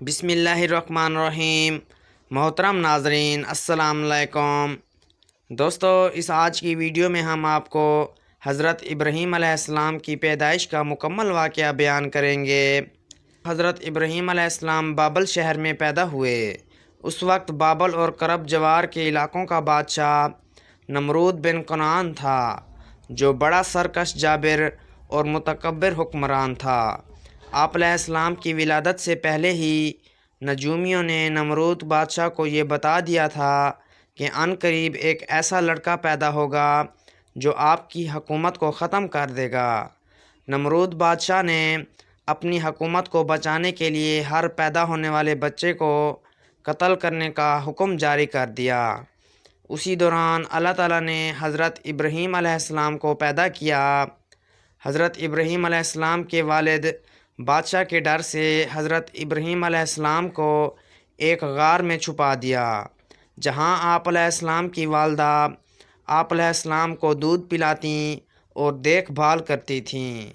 بسم اللہ الرحمن الرحیم۔ محترم ناظرین السلام علیکم۔ دوستو، اس آج کی ویڈیو میں ہم آپ کو حضرت ابراہیم علیہ السلام کی پیدائش کا مکمل واقعہ بیان کریں گے۔ حضرت ابراہیم علیہ السلام بابل شہر میں پیدا ہوئے۔ اس وقت بابل اور کرب جوار کے علاقوں کا بادشاہ نمرود بن کنعان تھا، جو بڑا سرکش جابر اور متکبر حکمران تھا۔ آپ علیہ السلام کی ولادت سے پہلے ہی نجومیوں نے نمرود بادشاہ کو یہ بتا دیا تھا کہ عنقریب ایک ایسا لڑکا پیدا ہوگا جو آپ کی حکومت کو ختم کر دے گا۔ نمرود بادشاہ نے اپنی حکومت کو بچانے کے لیے ہر پیدا ہونے والے بچے کو قتل کرنے کا حکم جاری کر دیا۔ اسی دوران اللہ تعالیٰ نے حضرت ابراہیم علیہ السلام کو پیدا کیا۔ حضرت ابراہیم علیہ السلام کے والد بادشاہ کے ڈر سے حضرت ابراہیم علیہ السلام کو ایک غار میں چھپا دیا، جہاں آپ علیہ السلام کی والدہ آپ علیہ السلام کو دودھ پلاتیں اور دیکھ بھال کرتی تھیں۔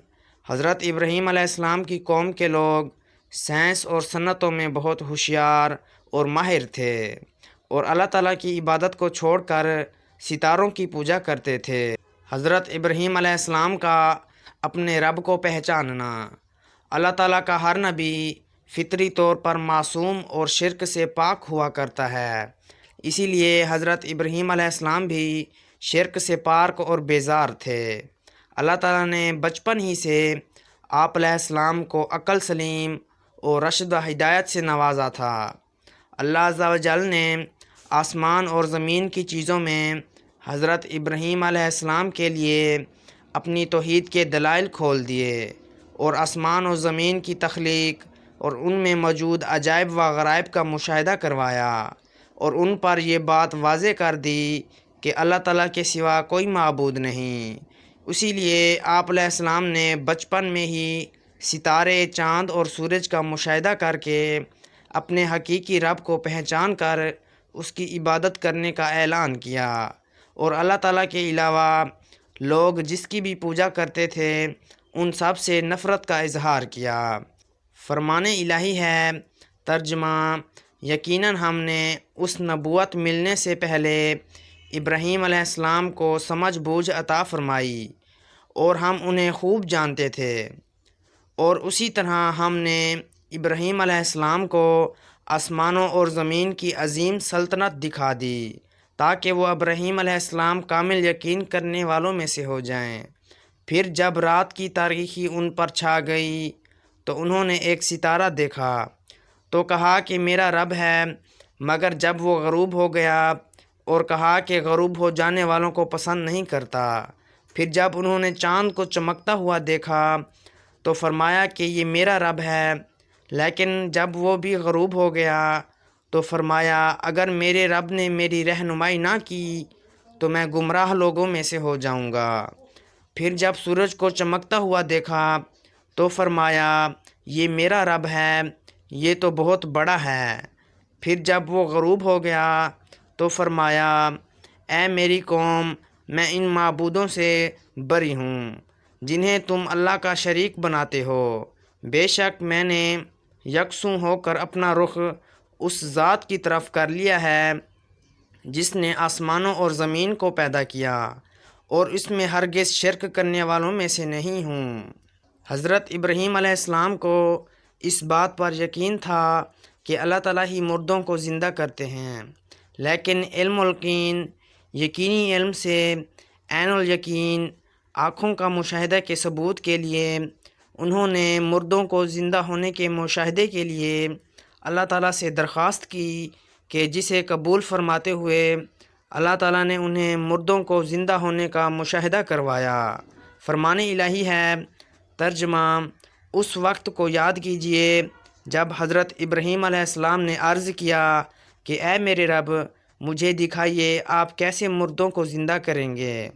حضرت ابراہیم علیہ السلام کی قوم کے لوگ سائنس اور صنعتوں میں بہت ہوشیار اور ماہر تھے، اور اللہ تعالیٰ کی عبادت کو چھوڑ کر ستاروں کی پوجا کرتے تھے۔ حضرت ابراہیم علیہ السلام کا اپنے رب کو پہچاننا۔ اللہ تعالیٰ کا ہر نبی فطری طور پر معصوم اور شرک سے پاک ہوا کرتا ہے، اسی لیے حضرت ابراہیم علیہ السلام بھی شرک سے پاک اور بیزار تھے۔ اللہ تعالیٰ نے بچپن ہی سے آپ علیہ السلام کو عقل سلیم اور رشد و ہدایت سے نوازا تھا۔ اللہ عز و جل نے آسمان اور زمین کی چیزوں میں حضرت ابراہیم علیہ السلام کے لیے اپنی توحید کے دلائل کھول دیے، اور آسمان و زمین کی تخلیق اور ان میں موجود عجائب و غرائب کا مشاہدہ کروایا، اور ان پر یہ بات واضح کر دی کہ اللہ تعالیٰ کے سوا کوئی معبود نہیں۔ اسی لیے آپ علیہ السلام نے بچپن میں ہی ستارے، چاند اور سورج کا مشاہدہ کر کے اپنے حقیقی رب کو پہچان کر اس کی عبادت کرنے کا اعلان کیا، اور اللہ تعالیٰ کے علاوہ لوگ جس کی بھی پوجا کرتے تھے ان سب سے نفرت کا اظہار کیا۔ فرمان الہی ہے، ترجمہ: یقیناً ہم نے اس نبوت ملنے سے پہلے ابراہیم علیہ السلام کو سمجھ بوجھ عطا فرمائی، اور ہم انہیں خوب جانتے تھے، اور اسی طرح ہم نے ابراہیم علیہ السلام کو آسمانوں اور زمین کی عظیم سلطنت دکھا دی، تاکہ وہ ابراہیم علیہ السلام کامل یقین کرنے والوں میں سے ہو جائیں۔ پھر جب رات کی تاریکی ان پر چھا گئی تو انہوں نے ایک ستارہ دیکھا تو کہا کہ میرا رب ہے، مگر جب وہ غروب ہو گیا اور کہا کہ غروب ہو جانے والوں کو پسند نہیں کرتا۔ پھر جب انہوں نے چاند کو چمکتا ہوا دیکھا تو فرمایا کہ یہ میرا رب ہے، لیکن جب وہ بھی غروب ہو گیا تو فرمایا اگر میرے رب نے میری رہنمائی نہ کی تو میں گمراہ لوگوں میں سے ہو جاؤں گا۔ پھر جب سورج کو چمکتا ہوا دیکھا تو فرمایا یہ میرا رب ہے، یہ تو بہت بڑا ہے۔ پھر جب وہ غروب ہو گیا تو فرمایا اے میری قوم، میں ان معبودوں سے بری ہوں جنہیں تم اللہ کا شریک بناتے ہو۔ بے شک میں نے یکسوں ہو کر اپنا رخ اس ذات کی طرف کر لیا ہے جس نے آسمانوں اور زمین کو پیدا کیا، اور اس میں ہرگز شرک کرنے والوں میں سے نہیں ہوں۔ حضرت ابراہیم علیہ السلام کو اس بات پر یقین تھا کہ اللہ تعالیٰ ہی مردوں کو زندہ کرتے ہیں، لیکن علم الیقین، یقینی علم سے عین الیقین، آنکھوں کا مشاہدہ کے ثبوت کے لیے انہوں نے مردوں کو زندہ ہونے کے مشاہدے کے لیے اللہ تعالیٰ سے درخواست کی کہ جسے قبول فرماتے ہوئے اللہ تعالیٰ نے انہیں مردوں کو زندہ ہونے کا مشاہدہ کروایا۔ فرمان الہی ہے، ترجمہ: اس وقت کو یاد کیجئے جب حضرت ابراہیم علیہ السلام نے عرض کیا کہ اے میرے رب، مجھے دکھائیے آپ کیسے مردوں کو زندہ کریں گے۔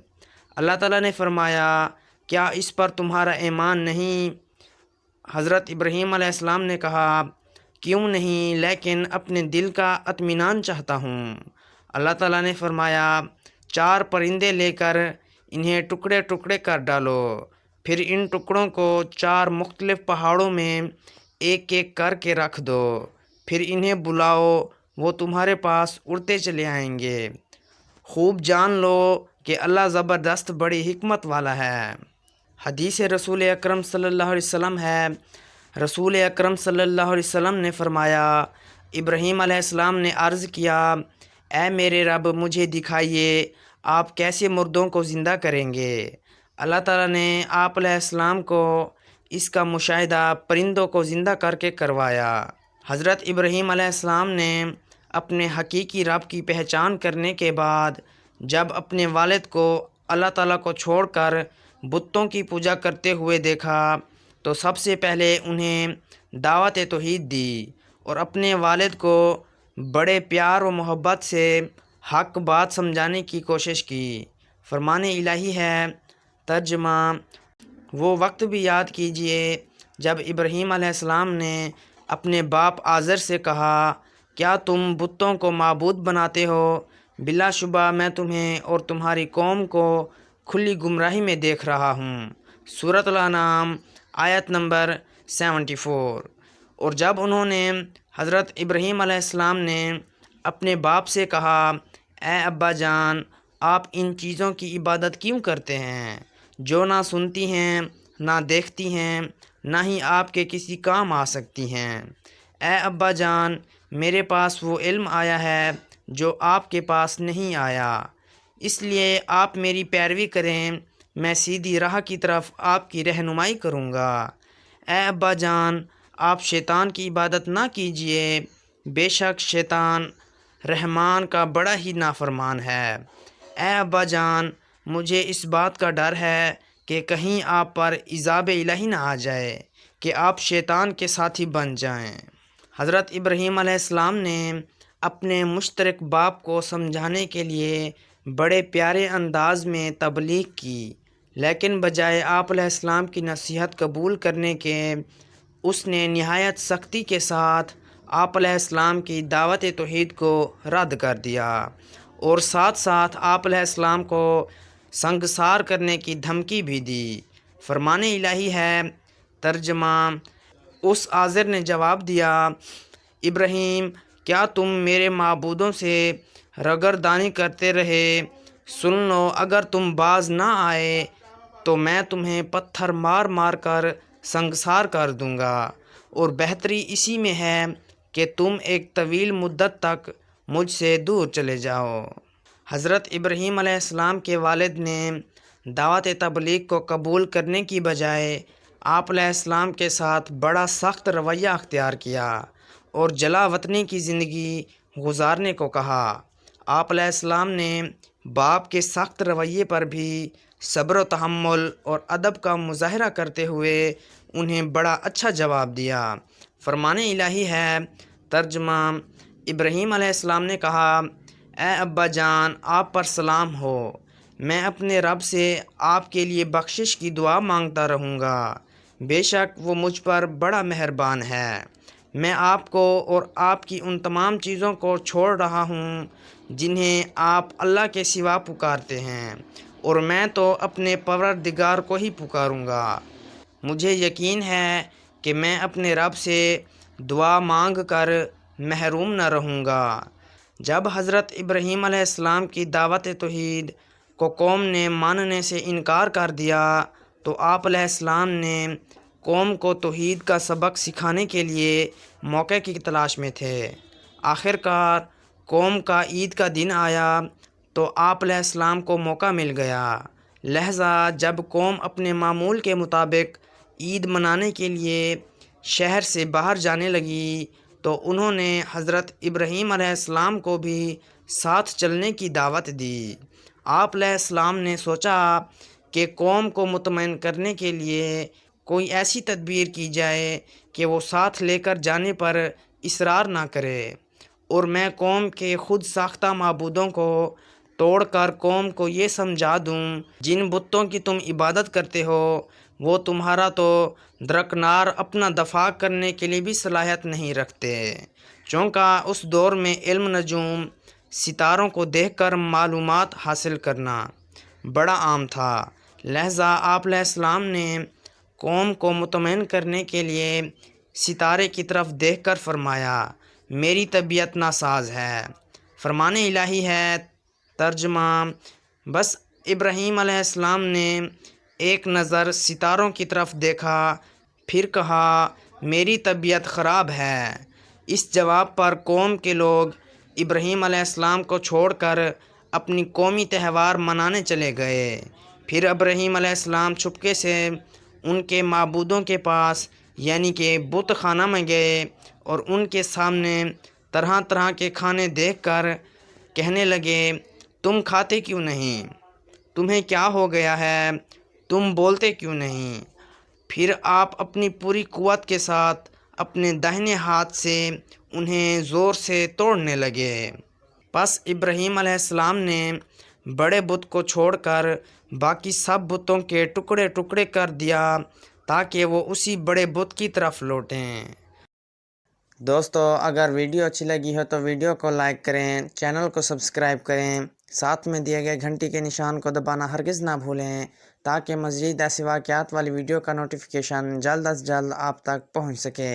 اللہ تعالیٰ نے فرمایا کیا اس پر تمہارا ایمان نہیں؟ حضرت ابراہیم علیہ السلام نے کہا کیوں نہیں، لیکن اپنے دل کا اطمینان چاہتا ہوں۔ اللہ تعالیٰ نے فرمایا 4 پرندے لے کر انہیں ٹکڑے ٹکڑے کر ڈالو، پھر ان ٹکڑوں کو 4 مختلف پہاڑوں میں ایک ایک کر کے رکھ دو، پھر انہیں بلاؤ، وہ تمہارے پاس اڑتے چلے آئیں گے۔ خوب جان لو کہ اللہ زبردست بڑی حکمت والا ہے۔ حدیث رسول اکرم صلی اللہ علیہ وسلم ہے، رسول اکرم صلی اللہ علیہ وسلم نے فرمایا، ابراہیم علیہ السلام نے عرض کیا، اے میرے رب، مجھے دکھائیے آپ کیسے مردوں کو زندہ کریں گے۔ اللہ تعالیٰ نے آپ علیہ السلام کو اس کا مشاہدہ پرندوں کو زندہ کر کے کروایا۔ حضرت ابراہیم علیہ السلام نے اپنے حقیقی رب کی پہچان کرنے کے بعد جب اپنے والد کو اللہ تعالیٰ کو چھوڑ کر بتوں کی پوجا کرتے ہوئے دیکھا تو سب سے پہلے انہیں دعوت توحید دی اور اپنے والد کو بڑے پیار و محبت سے حق بات سمجھانے کی کوشش کی۔ فرمان الہی ہے، ترجمہ: وہ وقت بھی یاد کیجئے جب ابراہیم علیہ السلام نے اپنے باپ آزر سے کہا، کیا تم بتوں کو معبود بناتے ہو؟ بلا شبہ میں تمہیں اور تمہاری قوم کو کھلی گمراہی میں دیکھ رہا ہوں۔ سورۃ الانعام آیت نمبر 74۔ اور جب انہوں نے حضرت ابراہیم علیہ السلام نے اپنے باپ سے کہا، اے ابا جان، آپ ان چیزوں کی عبادت کیوں کرتے ہیں جو نہ سنتی ہیں، نہ دیکھتی ہیں، نہ ہی آپ کے کسی کام آ سکتی ہیں؟ اے ابا جان، میرے پاس وہ علم آیا ہے جو آپ کے پاس نہیں آیا، اس لیے آپ میری پیروی کریں، میں سیدھی راہ کی طرف آپ کی رہنمائی کروں گا۔ اے ابا جان، آپ شیطان کی عبادت نہ کیجیے، بے شک شیطان رحمان کا بڑا ہی نافرمان ہے۔ اے ابا جان، مجھے اس بات کا ڈر ہے کہ کہیں آپ پر عذاب الہی نہ آ جائے کہ آپ شیطان کے ساتھی بن جائیں۔ حضرت ابراہیم علیہ السلام نے اپنے مشترک باپ کو سمجھانے کے لیے بڑے پیارے انداز میں تبلیغ کی، لیکن بجائے آپ علیہ السلام کی نصیحت قبول کرنے کے، اس نے نہایت سختی کے ساتھ آپ علیہ السلام کی دعوت توحید کو رد کر دیا اور ساتھ ساتھ آپ علیہ السلام کو سنگسار کرنے کی دھمکی بھی دی۔ فرمان الہی ہے، ترجمہ: اس آزر نے جواب دیا، ابراہیم، کیا تم میرے معبودوں سے رگردانی کرتے رہے؟ سن لو، اگر تم باز نہ آئے تو میں تمہیں پتھر مار مار کر سنگسار کر دوں گا، اور بہتری اسی میں ہے کہ تم ایک طویل مدت تک مجھ سے دور چلے جاؤ۔ حضرت ابراہیم علیہ السلام کے والد نے دعوت تبلیغ کو قبول کرنے کی بجائے آپ علیہ السلام کے ساتھ بڑا سخت رویہ اختیار کیا اور جلا وطنی کی زندگی گزارنے کو کہا۔ آپ علیہ السلام نے باپ کے سخت رویے پر بھی صبر و تحمل اور ادب کا مظاہرہ کرتے ہوئے انہیں بڑا اچھا جواب دیا۔ فرمان الہی ہے، ترجمہ: ابراہیم علیہ السلام نے کہا، اے ابا جان، آپ پر سلام ہو، میں اپنے رب سے آپ کے لیے بخشش کی دعا مانگتا رہوں گا، بے شک وہ مجھ پر بڑا مہربان ہے۔ میں آپ کو اور آپ کی ان تمام چیزوں کو چھوڑ رہا ہوں جنہیں آپ اللہ کے سوا پکارتے ہیں، اور میں تو اپنے پروردگار کو ہی پکاروں گا۔ مجھے یقین ہے کہ میں اپنے رب سے دعا مانگ کر محروم نہ رہوں گا۔ جب حضرت ابراہیم علیہ السلام کی دعوت توحید کو قوم نے ماننے سے انکار کر دیا تو آپ علیہ السلام نے قوم کو توحید کا سبق سکھانے کے لیے موقع کی تلاش میں تھے۔ آخر کار قوم کا عید کا دن آیا تو آپ علیہ السلام کو موقع مل گیا، لہذا جب قوم اپنے معمول کے مطابق عید منانے کے لیے شہر سے باہر جانے لگی تو انہوں نے حضرت ابراہیم علیہ السلام کو بھی ساتھ چلنے کی دعوت دی۔ آپ علیہ السلام نے سوچا کہ قوم کو مطمئن کرنے کے لیے کوئی ایسی تدبیر کی جائے کہ وہ ساتھ لے کر جانے پر اصرار نہ کرے، اور میں قوم کے خود ساختہ معبودوں کو توڑ کر قوم کو یہ سمجھا دوں، جن بتوں کی تم عبادت کرتے ہو وہ تمہارا تو درکنار اپنا دفاع کرنے کے لیے بھی صلاحیت نہیں رکھتے۔ چونکہ اس دور میں علم نجوم، ستاروں کو دیکھ کر معلومات حاصل کرنا بڑا عام تھا، لہذا آپ علیہ السلام نے قوم کو مطمئن کرنے کے لیے ستارے کی طرف دیکھ کر فرمایا، میری طبیعت ناساز ہے۔ فرمان الہی ہے۔ ترجمہ: بس ابراہیم علیہ السلام نے ایک نظر ستاروں کی طرف دیکھا، پھر کہا میری طبیعت خراب ہے۔ اس جواب پر قوم کے لوگ ابراہیم علیہ السلام کو چھوڑ کر اپنی قومی تہوار منانے چلے گئے۔ پھر ابراہیم علیہ السلام چپکے سے ان کے معبودوں کے پاس یعنی کہ بت خانہ میں گئے اور ان کے سامنے طرح طرح کے کھانے دیکھ کر کہنے لگے، تم کھاتے کیوں نہیں؟ تمہیں کیا ہو گیا ہے؟ تم بولتے کیوں نہیں؟ پھر آپ اپنی پوری قوت کے ساتھ اپنے داہنے ہاتھ سے انہیں زور سے توڑنے لگے۔ پس ابراہیم علیہ السلام نے بڑے بت کو چھوڑ کر باقی سب بتوں کے ٹکڑے ٹکڑے کر دیا تاکہ وہ اسی بڑے بت کی طرف لوٹیں۔ دوستو، اگر ویڈیو اچھی لگی ہو تو ویڈیو کو لائک کریں، چینل کو سبسکرائب کریں، ساتھ میں دیے گئے گھنٹی کے نشان کو دبانا ہرگز نہ بھولیں تاکہ مزید ایسے واقعات والی ویڈیو کا نوٹیفیکیشن جلد از جلد آپ تک پہنچ سکے۔